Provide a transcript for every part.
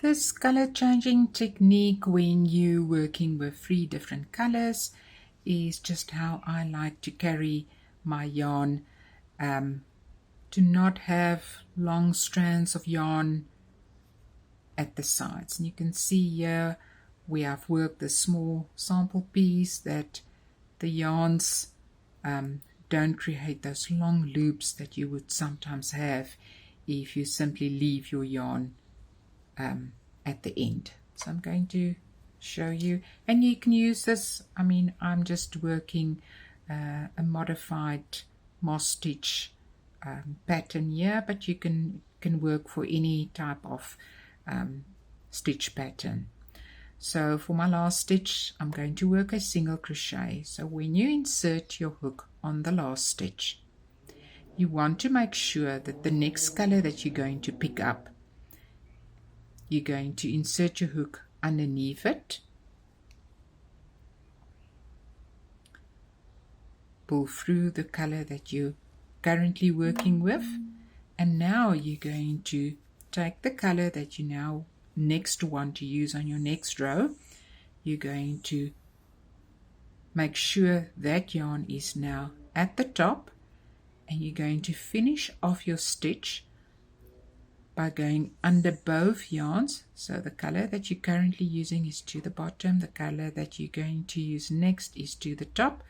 This color changing technique when you're working with 3 different colors is just how I like to carry my yarn, to not have long strands of yarn at the sides. And you can see here we have worked the small sample piece that the yarns don't create those long loops that you would sometimes have if you simply leave your yarn at the end. So I'm going to show you, and you can use this. I mean, I'm just working a modified moss stitch pattern here, but you can work for any type of stitch pattern. So for my last stitch, I'm going to work a single crochet. So when you insert your hook on the last stitch, you want to make sure that the next color that you're going to pick up, you're going to insert your hook underneath it, pull through the color that you're currently working with, and now you're going to take the color that you now next want to use on your next row. You're going to make sure that yarn is now at the top, and you're going to finish off your stitch by going under both yarns. So the color that you're currently using is to the bottom, the color that you're going to use next is to the top.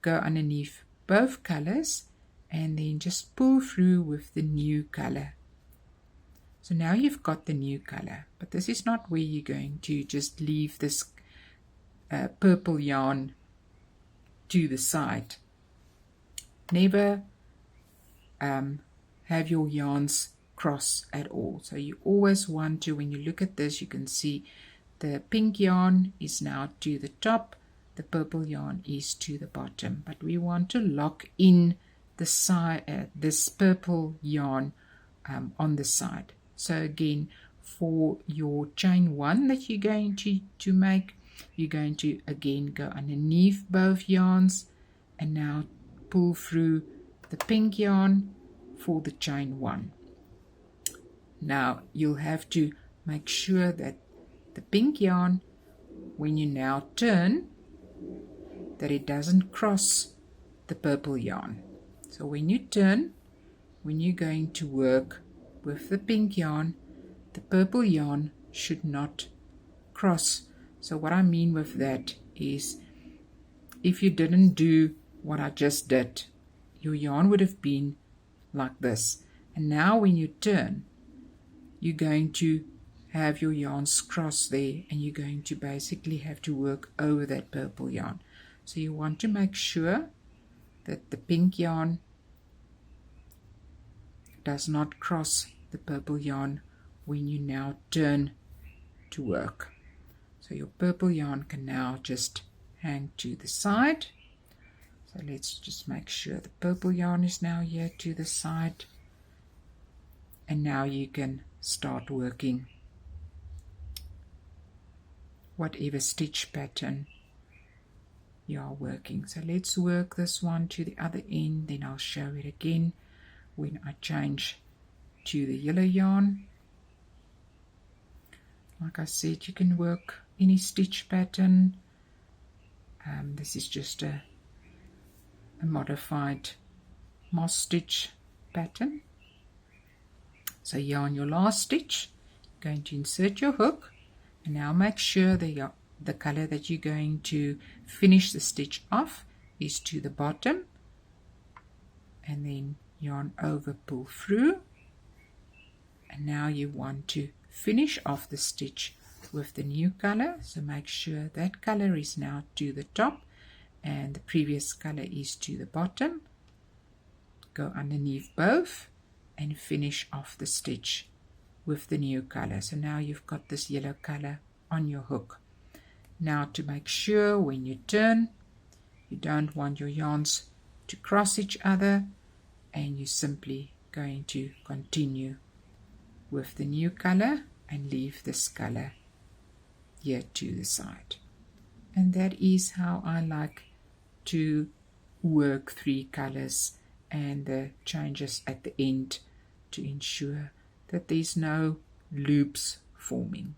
Go underneath both colors and then just pull through with the new color. So now you've got the new color, but this is not where you're going to just leave this purple yarn to the side. Never have your yarns cross at all. So you always want to, when you look at this, you can see the pink yarn is now to the top, the purple yarn is to the bottom, but we want to lock in the side, this purple yarn on the side. So again, for your chain 1 that you're going to make, you're going to again go underneath both yarns and now pull through the pink yarn for the chain 1. Now you'll have to make sure that the pink yarn, when you now turn, that it doesn't cross the purple yarn. So when you turn, when you're going to work with the pink yarn, the purple yarn should not cross. So what I mean with that is, if you didn't do what I just did, your yarn would have been like this. And now when you turn, you're going to have your yarns cross there, and you're going to basically have to work over that purple yarn. So you want to make sure that the pink yarn does not cross the purple yarn when you now turn to work. So your purple yarn can now just hang to the side. So let's just make sure the purple yarn is now here to the side, and now you can start working whatever stitch pattern you are working. So let's work this one to the other end, then I'll show it again when I change to the yellow yarn. Like I said, you can work any stitch pattern. This is just a modified moss stitch pattern. So here on your last stitch, you're going to insert your hook, and now make sure the color that you're going to finish the stitch off is to the bottom, and then yarn over, pull through, and now you want to finish off the stitch with the new color. So make sure that color is now to the top and the previous color is to the bottom. Go underneath both and finish off the stitch with the new color. So now you've got this yellow color on your hook. Now to make sure when you turn, you don't want your yarns to cross each other, and you're simply going to continue with the new color and leave this color here to the side. And that is how I like to work 3 colors and the changes at the end to ensure that there's no loops forming.